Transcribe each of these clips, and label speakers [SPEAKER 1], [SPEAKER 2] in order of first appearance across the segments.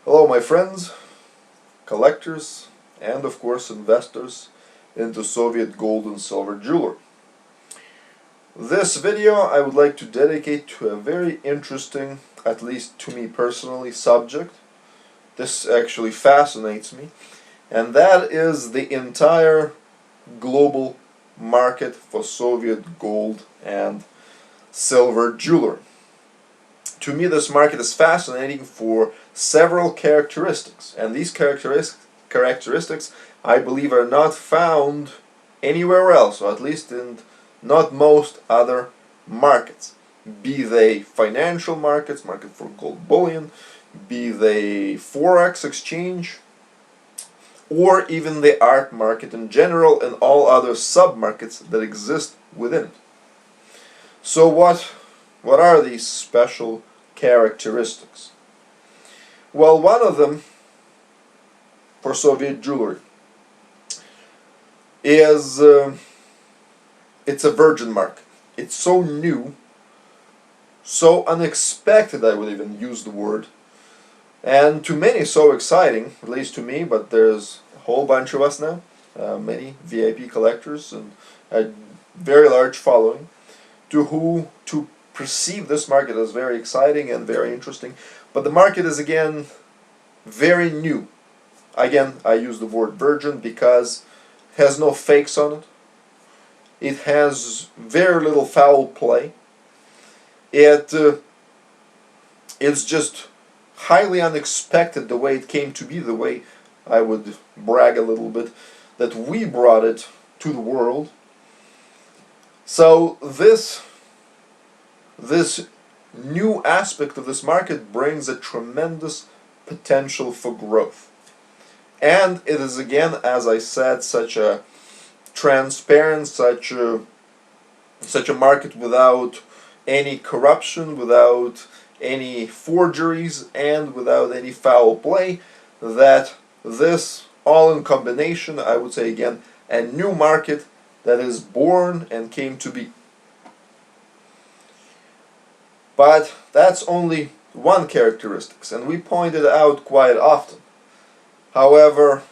[SPEAKER 1] Hello my friends, collectors, and of course investors into Soviet gold and silver jewelry. This video I would like to dedicate to a very interesting, at least to me personally, subject. This actually fascinates me, and that is the entire global market for Soviet gold and silver jewelry. To me, this market is fascinating for several characteristics, and these characteristics I believe are not found anywhere else, or at least in not most other markets, be they financial markets, market for gold bullion, be they forex exchange, or even the art market in general and all other sub-markets that exist within it. So what are these special characteristics? Well, one of them for Soviet jewelry is it's a virgin market. It's so new, so unexpected, I would even use the word, and to many so exciting, at least to me, but there's a whole bunch of us now, many VIP collectors and a very large following, to perceive this market as very exciting and very interesting. But the market is again very new. Again, I use the word virgin because it has no fakes on it. It has very little foul play. It's just highly unexpected the way it came to be, the way I would brag a little bit that we brought it to the world. So this new aspect of this market brings a tremendous potential for growth. And it is again, as I said, such a transparent, such a market without any corruption, without any forgeries, and without any foul play, that this all in combination, I would say again, a new market that is born and came to be. But that's only one characteristic, and we point it out quite often. However,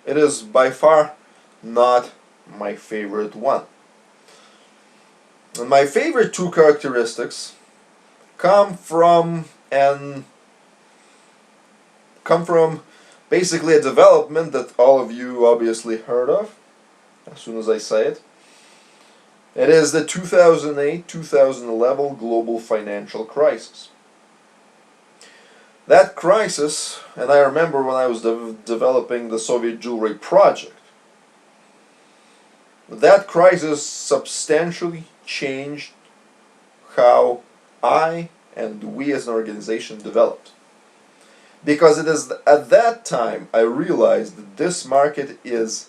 [SPEAKER 1] it is by far not my favorite one. And my favorite two characteristics come from basically a development that all of you obviously heard of as soon as I say it. It is the 2008-2011 global financial crisis. That crisis, and I remember when I was developing the Soviet jewelry project, that crisis substantially changed how I and we as an organization developed. Because it is at that time I realized that this market is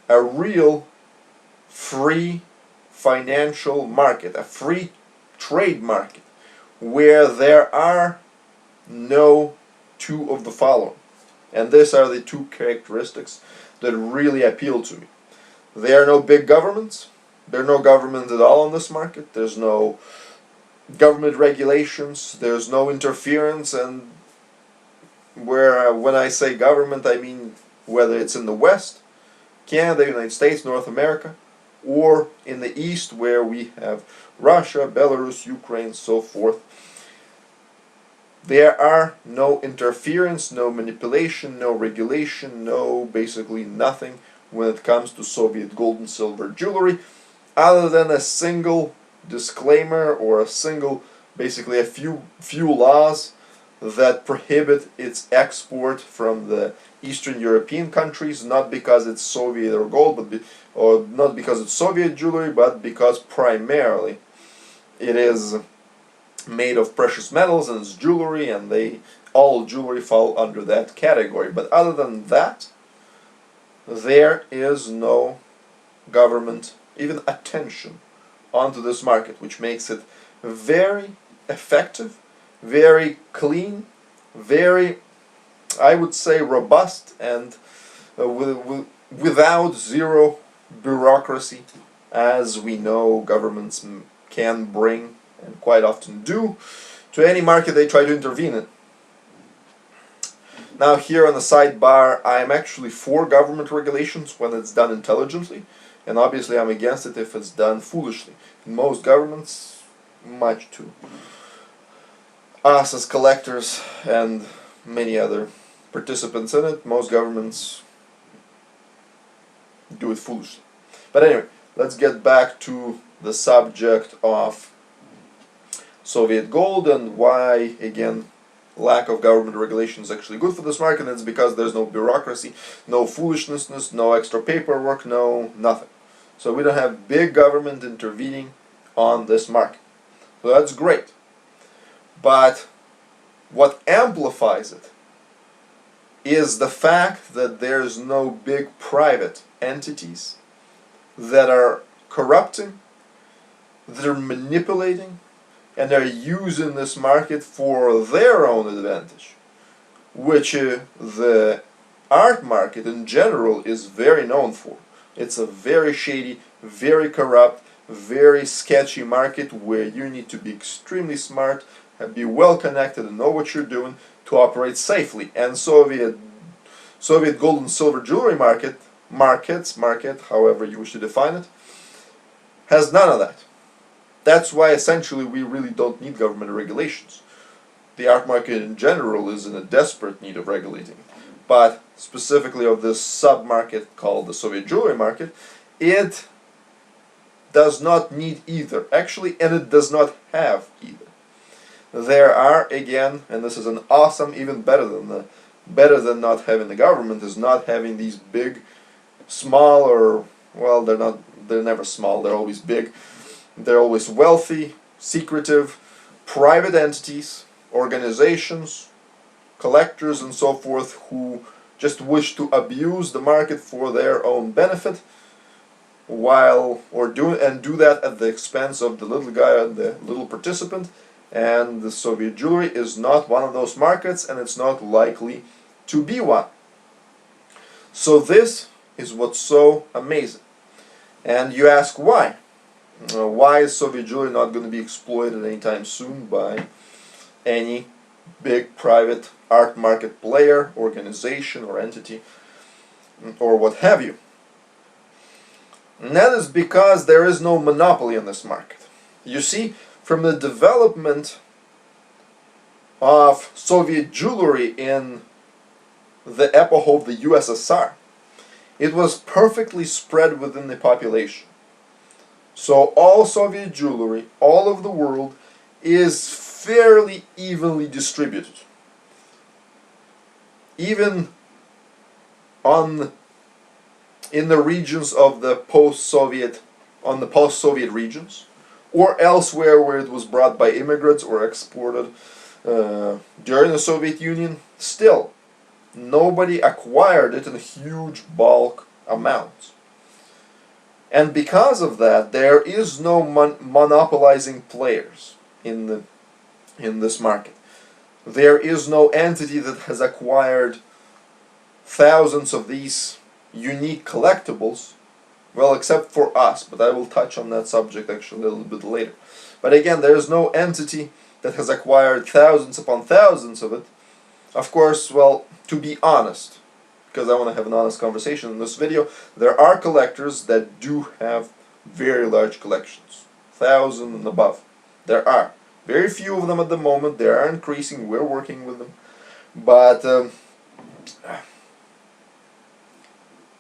[SPEAKER 1] a real free financial market, a free trade market, where there are no two of the following. And these are the two characteristics that really appeal to me. There are no big governments. There are no governments at all on this market. There's no government regulations. There's no interference. And when I say government, I mean whether it's in the West, Canada, United States, North America, or in the East where we have Russia, Belarus, Ukraine, so forth. There are no interference, no manipulation, no regulation, no basically nothing when it comes to Soviet gold and silver jewelry, other than a single disclaimer or basically a few laws that prohibit its export from the Eastern European countries, not because it's Soviet or gold, or not because it's Soviet jewelry, but because primarily it is made of precious metals and it's jewelry, and all jewelry fall under that category. But other than that, there is no government even attention onto this market, which makes it very effective, very clean, very, I would say, robust, and without zero bureaucracy, as we know governments can bring and quite often do to any market they try to intervene in. Now here on the sidebar, I'm actually for government regulations when it's done intelligently, and obviously I'm against it if it's done foolishly. In most governments, much too. Us as collectors and many other participants in it, most governments do it foolishly. But anyway, let's get back to the subject of Soviet gold and why, again, lack of government regulation is actually good for this market. It's because there's no bureaucracy, no foolishness, no extra paperwork, no nothing. So we don't have big government intervening on this market. So that's great. But what amplifies it is the fact that there's no big private entities that are corrupting, that are manipulating, and they're using this market for their own advantage, which the art market in general is very known for. It's a very shady, very corrupt, very sketchy market where you need to be extremely smart and be well connected and know what you're doing to operate safely. And Soviet gold and silver jewelry market, however you wish to define it, has none of that. That's why essentially we really don't need government regulations. The art market in general is in a desperate need of regulating. But specifically of this sub-market called the Soviet jewelry market, it does not need either, actually, and it does not have either. There are, again, and this is an awesome, even better than not having the government, is not having these big, small, or, well, they're never small, they're always big. They're always wealthy, secretive, private entities, organizations, collectors and so forth who just wish to abuse the market for their own benefit do that at the expense of the little guy and the little participant. And the Soviet jewelry is not one of those markets, and it's not likely to be one. So this is what's so amazing. And you ask why? Why is Soviet jewelry not going to be exploited anytime soon by any big private art market player, organization, or entity, or what have you? And that is because there is no monopoly in this market. You see, from the development of Soviet jewelry in the epoch of the USSR, it was perfectly spread within the population. So all Soviet jewelry, all over the world, is fairly evenly distributed. Even in the regions of the post-Soviet regions, or elsewhere where it was brought by immigrants or exported during the Soviet Union, still, nobody acquired it in huge bulk amounts. And because of that, there is no monopolizing players in this market. There is no entity that has acquired thousands of these unique collectibles, well, except for us, but I will touch on that subject actually a little bit later. But again, there is no entity that has acquired thousands upon thousands of it. Of course, well, to be honest, because I want to have an honest conversation in this video, there are collectors that do have very large collections, 1,000 and above. There are. Very few of them at the moment. They are increasing. We're working with them. But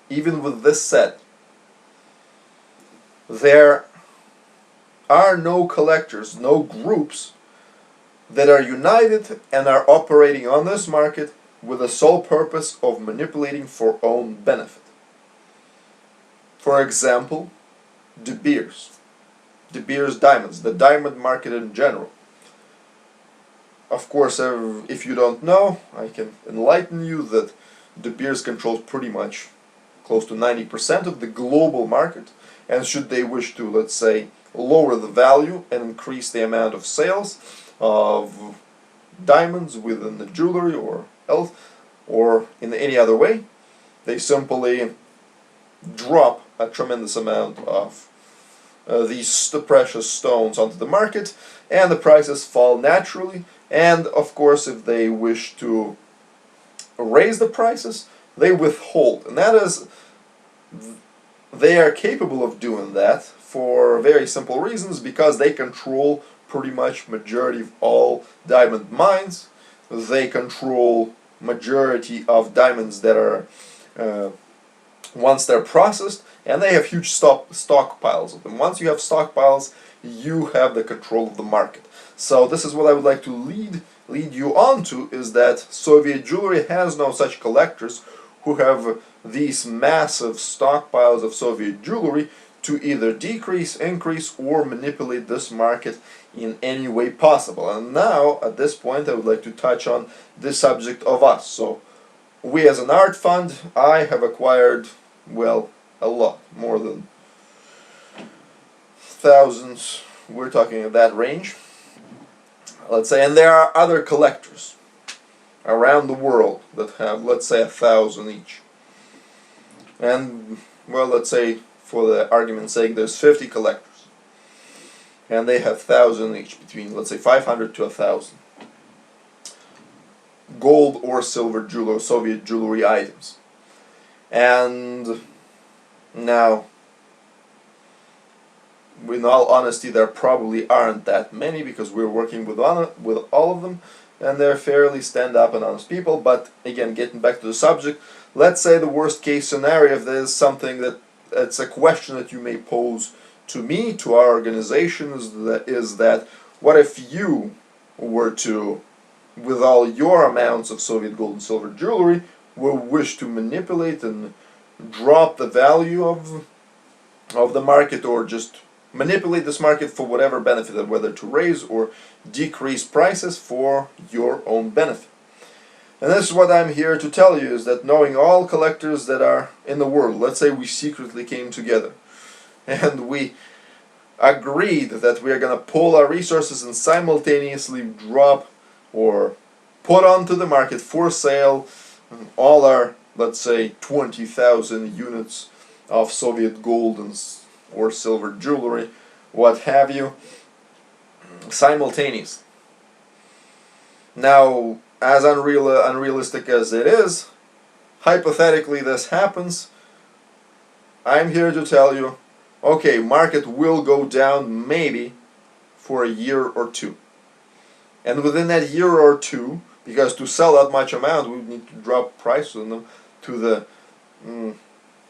[SPEAKER 1] even with this said, there are no collectors, no groups that are united and are operating on this market with the sole purpose of manipulating for own benefit. For example, De Beers diamonds, the diamond market in general. Of course, if you don't know, I can enlighten you that De Beers controls pretty much close to 90% of the global market, and should they wish to, let's say, lower the value and increase the amount of sales of diamonds within the jewelry or in any other way, they simply drop a tremendous amount of the precious stones onto the market, and the prices fall naturally. And of course, if they wish to raise the prices, they withhold. And that is, they are capable of doing that for very simple reasons, because they control pretty much majority of all diamond mines. They control majority of diamonds that are once they're processed, and they have huge stockpiles of them. Once you have stockpiles, you have the control of the market. So this is what I would like to lead you on to, is that Soviet jewelry has no such collectors who have these massive stockpiles of Soviet jewelry to either decrease, increase, or manipulate this market in any way possible. And now, at this point, I would like to touch on the subject of us. So, we as an art fund, I have acquired, well, a lot, more than thousands, we're talking in that range, let's say, and there are other collectors around the world that have, let's say, 1,000 each. And, well, let's say, for the argument's sake, there's 50 collectors, and they have 1,000 each, between, let's say, 500 to 1,000 gold or silver jewelry, Soviet jewelry items. And now, in all honesty, there probably aren't that many, because we're working with all of them, and they're fairly stand-up and honest people. But again, getting back to the subject, let's say the worst case scenario, if there's something that it's a question that you may pose to me, to our organization, is that what if you were to, with all your amounts of Soviet gold and silver jewelry, will wish to manipulate and drop the value of the market, or just manipulate this market for whatever benefit, whether to raise or decrease prices for your own benefit. And this is what I'm here to tell you, is that knowing all collectors that are in the world, let's say we secretly came together and we agreed that we are going to pool our resources and simultaneously drop or put onto the market for sale all our, let's say, 20,000 units of Soviet gold or silver jewelry, what have you, simultaneously. Now, as unrealistic as it is, hypothetically this happens, I'm here to tell you, okay, market will go down maybe for a year or two. And within that year or two, because to sell that much amount, we need to drop prices on them to the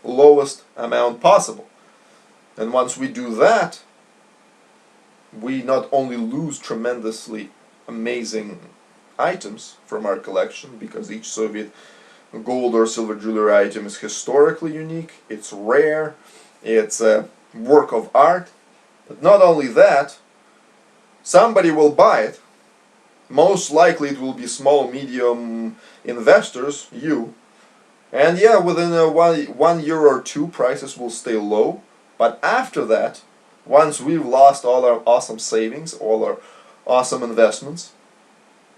[SPEAKER 1] lowest amount possible. And once we do that, we not only lose tremendously amazing items from our collection, because each Soviet gold or silver jewelry item is historically unique, it's rare, it's a work of art. But not only that, somebody will buy it. Most likely it will be small, medium investors, you. And yeah, within one year or two, prices will stay low. But after that, once we've lost all our awesome savings, all our awesome investments,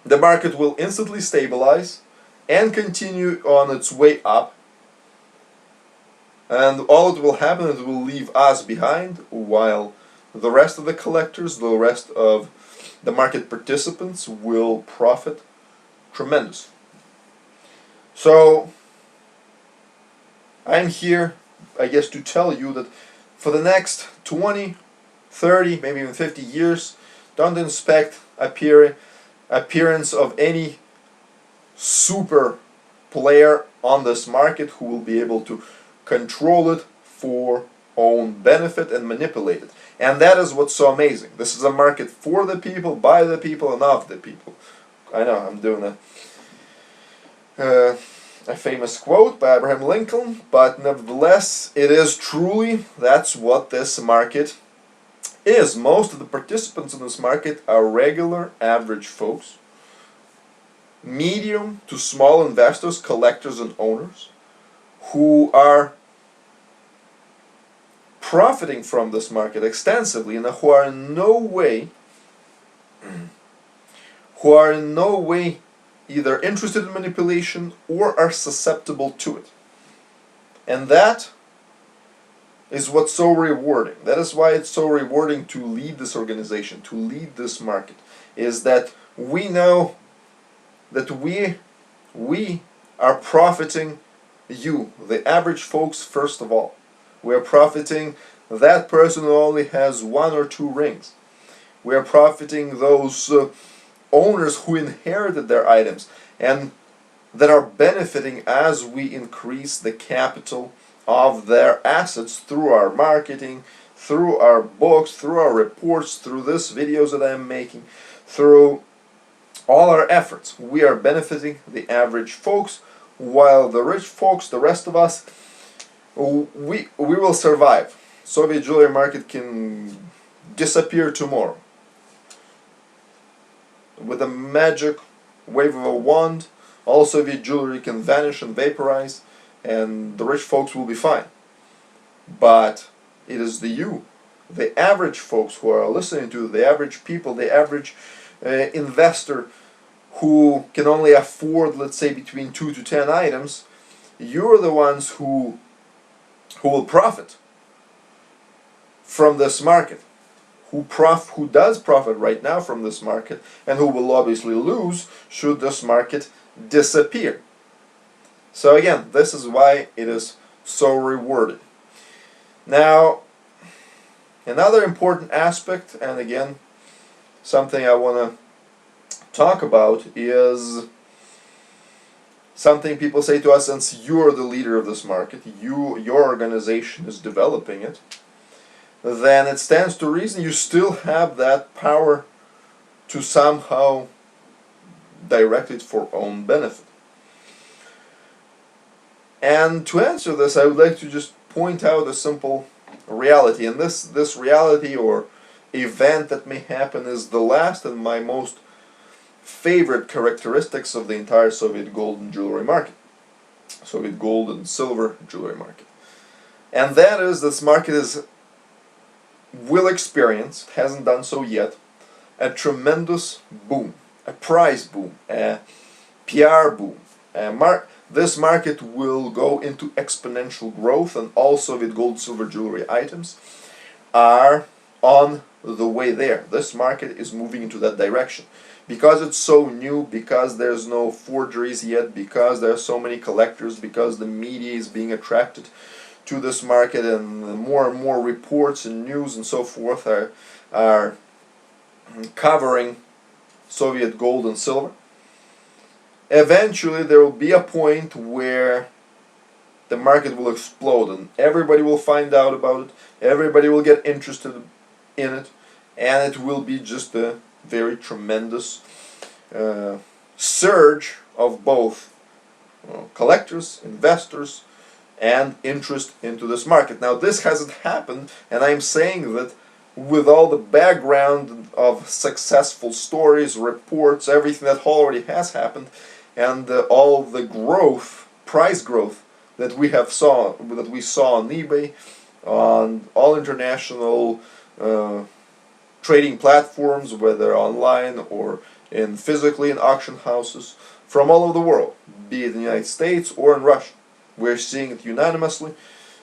[SPEAKER 1] the market will instantly stabilize and continue on its way up. And all it will happen is it will leave us behind, while the rest of the collectors, the rest of the market participants will profit tremendously. So, I'm here, I guess, to tell you that for the next 20, 30, maybe even 50 years, don't expect appearance of any super player on this market who will be able to control it for own benefit and manipulate it. And that is what's so amazing. This is a market for the people, by the people, and of the people. I know I'm doing a famous quote by Abraham Lincoln, but nevertheless, it is truly, that's what this market is. Most of the participants in this market are regular, average folks, medium to small investors, collectors, and owners, who are profiting from this market extensively, and who are in no way either interested in manipulation or are susceptible to it. And that is what's so rewarding. That is why it's so rewarding to lead this organization, to lead this market, is that we know that we are profiting you, the average folks, first of all. We are profiting that person who only has 1 or 2 rings. We are profiting those owners who inherited their items and that are benefiting as we increase the capital of their assets through our marketing, through our books, through our reports, through these videos that I'm making, through all our efforts. We are benefiting the average folks, while the rich folks, the rest of us, we will survive. Soviet jewelry market can disappear tomorrow. With a magic wave of a wand, all Soviet jewelry can vanish and vaporize, and the rich folks will be fine. But it is the average folks who are listening to, the average people, the average investor who can only afford, let's say, between 2 to 10 items. You're the ones who will profit from this market, who does profit right now from this market, and who will obviously lose should this market disappear. So again, this is why it is so rewarding. Now, another important aspect, and again, something I want to talk about, is something people say to us: since you're the leader of this market, your organization is developing it, then it stands to reason you still have that power to somehow direct it for own benefit. And to answer this, I would like to just point out a simple reality. And this reality or event that may happen is the last and my most favorite characteristics of the entire Soviet gold and jewelry market. Soviet gold and silver jewelry market. And that is, this market will experience, hasn't done so yet, a tremendous boom, a price boom, a PR boom. This market will go into exponential growth, and all Soviet gold, silver jewelry items are on the way there. This market is moving into that direction. Because it's so new, because there's no forgeries yet, because there are so many collectors, because the media is being attracted to this market, and more reports and news and so forth are covering Soviet gold and silver. Eventually there will be a point where the market will explode and everybody will find out about it, everybody will get interested in it, and it will be just a very tremendous surge of both collectors, investors, and interest into this market. Now this hasn't happened, and I'm saying that with all the background of successful stories, reports, everything that already has happened, and all the growth, price growth that we saw on eBay, on all international trading platforms, whether online or physically in auction houses from all over the world, be it in the United States or in Russia. We're seeing it unanimously.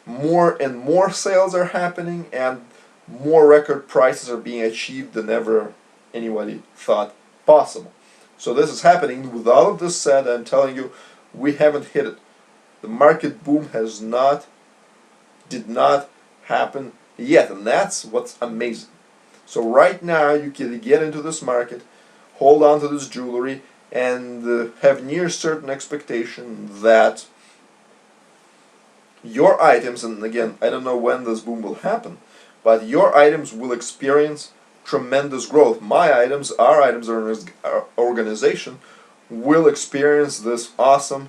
[SPEAKER 1] More and more sales are happening, and more record prices are being achieved than ever anybody thought possible. So this is happening. With all of this said, I'm telling you, we haven't hit it. The market boom did not happen yet, and that's what's amazing. So right now you can get into this market, hold on to this jewelry, and have near certain expectation that your items, and again, I don't know when this boom will happen, but your items will experience tremendous growth. My items, our items, our organization will experience this awesome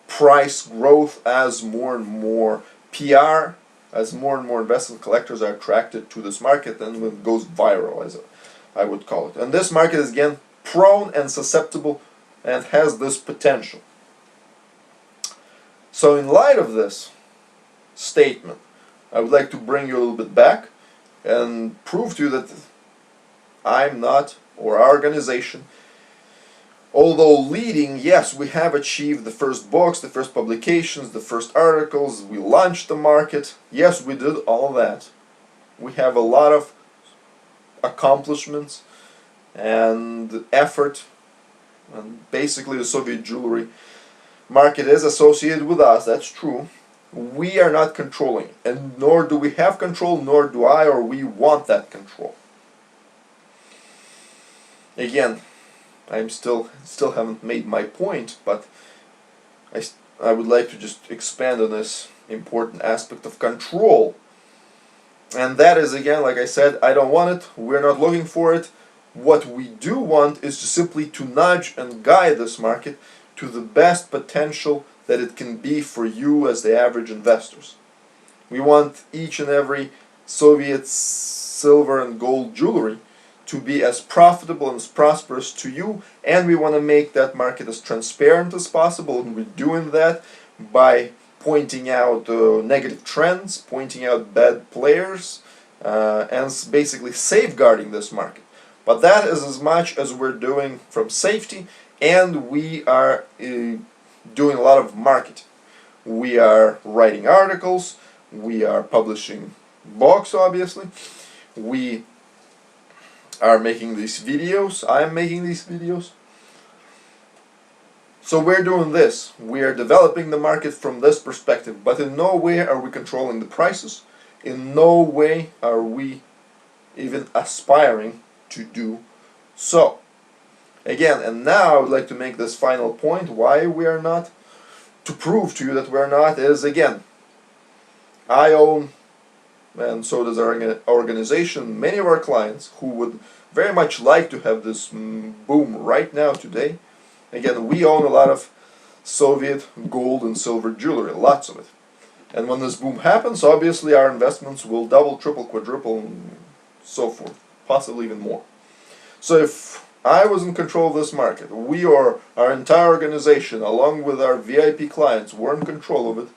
[SPEAKER 1] price growth as more and more PR, as more and more investment collectors are attracted to this market, and it goes viral, as I would call it. And this market is again prone and susceptible and has this potential. So in light of this statement, I would like to bring you a little bit back and prove to you that I'm not, or our organization, although leading, yes, we have achieved the first books, the first publications, the first articles, we launched the market, yes, we did all that. We have a lot of accomplishments and effort, and basically the Soviet jewelry market is associated with us, that's true. We are not controlling it, and nor do we have control, nor do I or we want that control. Again, I'm still haven't made my point, but I would like to just expand on this important aspect of control. And that is, again, like I said, I don't want it, we're not looking for it. What we do want is to simply to nudge and guide this market to the best potential that it can be for you as the average investors. We want each and every Soviet silver and gold jewelry to be as profitable and as prosperous to you, and we want to make that market as transparent as possible, and we're doing that by pointing out negative trends, pointing out bad players, and basically safeguarding this market. But that is as much as we're doing from safety, and we are doing a lot of marketing. We are writing articles, we are publishing books, obviously, we are making these videos, I'm making these videos. So we're doing this, we are developing the market from this perspective, but in no way are we controlling the prices, in no way are we even aspiring to do so. Again, and now I would like to make this final point, why we are not, to prove to you that we are not, is again, I own, and so does our organization, many of our clients who would very much like to have this boom right now today. Again, we own a lot of Soviet gold and silver jewelry, lots of it. And when this boom happens, obviously our investments will double, triple, quadruple, and so forth, possibly even more. So if I was in control of this market, we or our entire organization, along with our VIP clients, were in control of it,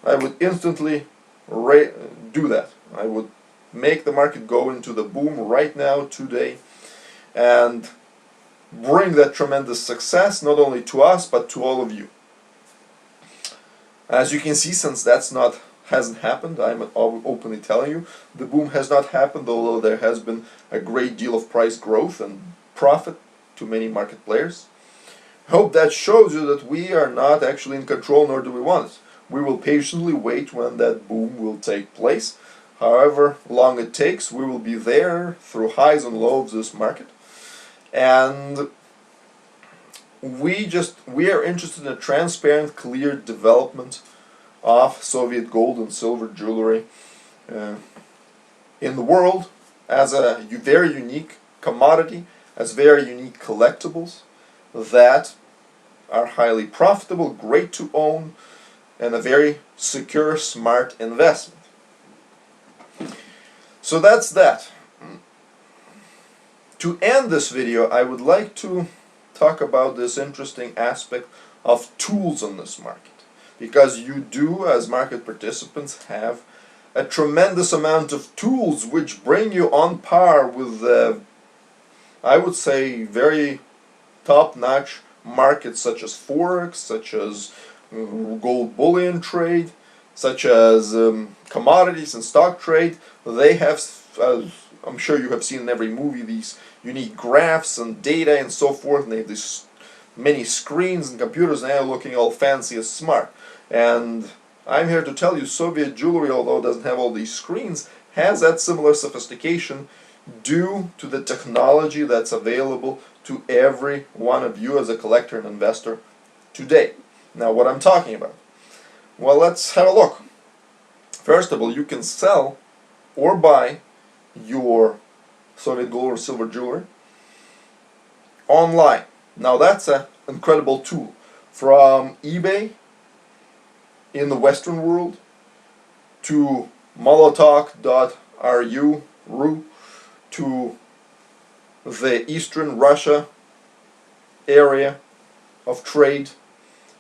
[SPEAKER 1] I would instantly do that. I would make the market go into the boom right now, today, and bring that tremendous success not only to us but to all of you. As you can see, since hasn't happened, I'm openly telling you, the boom has not happened, although there has been a great deal of price growth and profit to many market players. I hope that shows you that we are not actually in control, nor do we want it. We will patiently wait when that boom will take place. However long it takes, we will be there through highs and lows of this market. And we are interested in a transparent, clear development of Soviet gold and silver jewelry in the world as a very unique commodity, as very unique collectibles that are highly profitable, great to own, and a very secure, smart investment. So that's that. To end this video, I would like to talk about this interesting aspect of tools on this market. Because you do, as market participants, have a tremendous amount of tools which bring you on par with, I would say, very top-notch markets such as Forex, such as gold bullion trade, such as commodities and stock trade. They have, I'm sure you have seen in every movie, these unique graphs and data and so forth, and they have these many screens and computers, and they're looking all fancy and smart. And I'm here to tell you, Soviet jewelry, although it doesn't have all these screens, has that similar sophistication due to the technology that's available to every one of you as a collector and investor today. Now, what I'm talking about? Well, let's have a look. First of all, you can sell or buy your Soviet gold or silver jewelry online. Now, that's an incredible tool. From eBay in the Western world to Molotok.ru to the Eastern Russia area of trade,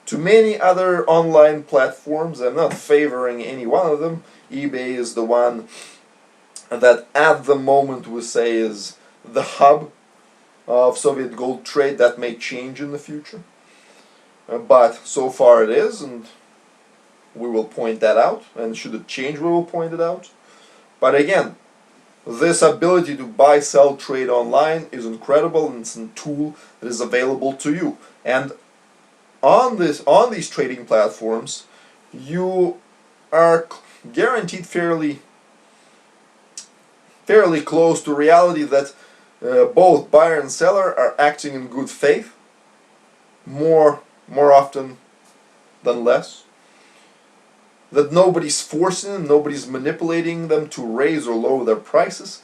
[SPEAKER 1] to many other online platforms. I'm not favoring any one of them. eBay is the one that at the moment we say is the hub of Soviet gold trade. That may change in the future, but so far it is, and we will point that out, and should it change we will point it out. But again, this ability to buy, sell, trade online is incredible, and it's a tool that is available to you. And on these trading platforms, you are guaranteed fairly close to reality that both buyer and seller are acting in good faith, more often than less. That nobody's forcing them, nobody's manipulating them to raise or lower their prices,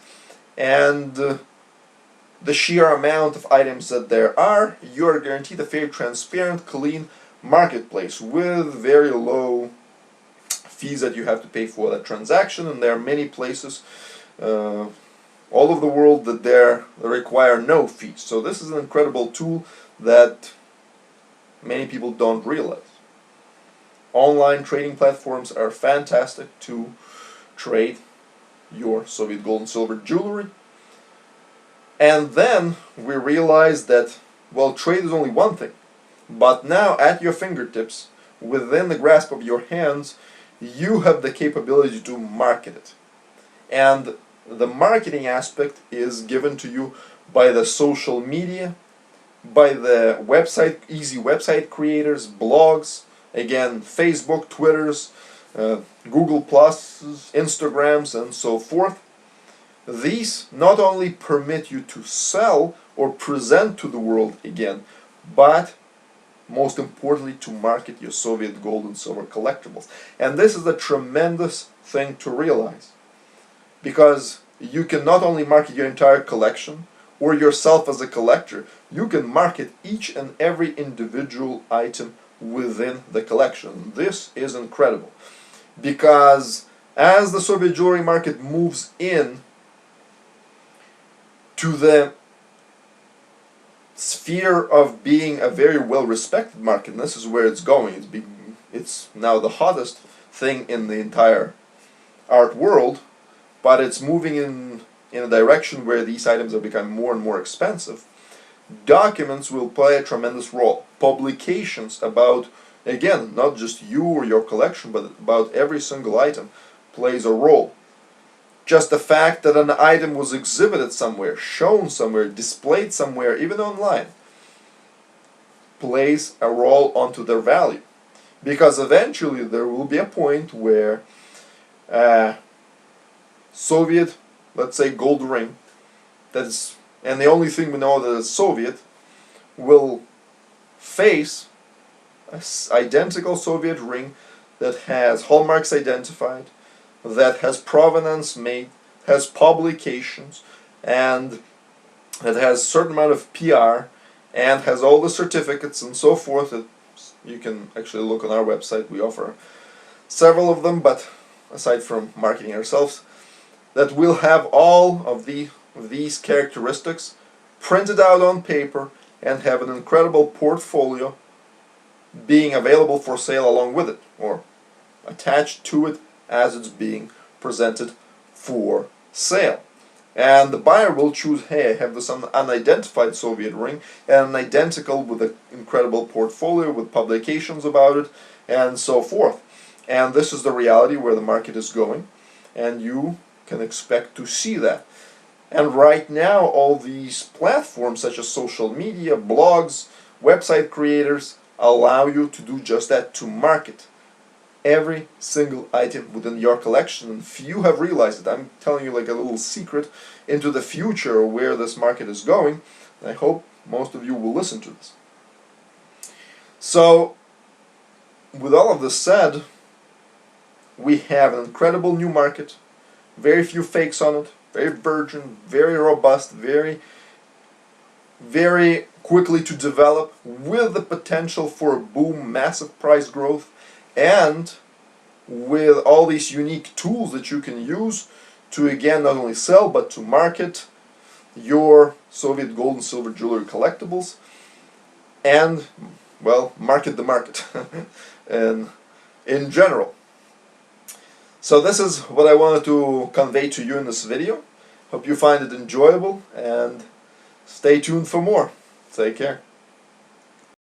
[SPEAKER 1] and the sheer amount of items that there are, you are guaranteed a very transparent, clean marketplace with very low fees that you have to pay for that transaction. And there are many places all over the world that require no fees. So this is an incredible tool that many people don't realize. Online trading platforms are fantastic to trade your Soviet gold and silver jewelry. And then we realized that, well, trade is only one thing, but now at your fingertips, within the grasp of your hands, you have the capability to market it. And the marketing aspect is given to you by the social media, by the website, easy website creators, blogs, again, Facebook, Twitters, Google Pluses, Instagrams, and so forth. These not only permit you to sell or present to the world again, but most importantly to market your Soviet gold and silver collectibles. And this is a tremendous thing to realize, because you can not only market your entire collection or yourself as a collector, you can market each and every individual item within the collection. This is incredible, because as the Soviet jewelry market moves in to the sphere of being a very well-respected market, and this is where it's going. It's now the hottest thing in the entire art world, but it's moving in a direction where these items are becoming more and more expensive. Documents will play a tremendous role. Publications about, again, not just you or your collection, but about every single item plays a role. Just the fact that an item was exhibited somewhere, shown somewhere, displayed somewhere, even online, plays a role onto their value. Because eventually there will be a point where Soviet, let's say, gold ring, and the only thing we know that is Soviet, will face an identical Soviet ring that has hallmarks identified, that has provenance made, has publications, and that has a certain amount of PR, and has all the certificates and so forth. You can actually look on our website. We offer several of them, but aside from marketing ourselves, that will have all of these characteristics printed out on paper and have an incredible portfolio being available for sale along with it, or attached to it as it's being presented for sale. And the buyer will choose, hey, I have this unidentified Soviet ring, and an identical with an incredible portfolio with publications about it, and so forth. And this is the reality where the market is going, and you can expect to see that. And right now, all these platforms such as social media, blogs, website creators allow you to do just that, to market every single item within your collection. And few have realized it. I'm telling you like a little secret into the future where this market is going. I hope most of you will listen to this. So, with all of this said, we have an incredible new market, very few fakes on it, very virgin, very robust, very quickly to develop, with the potential for a boom, massive price growth, and with all these unique tools that you can use to, again, not only sell but to market your Soviet gold and silver jewelry collectibles, and, well, market the market and in general. So this is what I wanted to convey to you in this video. Hope you find it enjoyable, and stay tuned for more. Take care.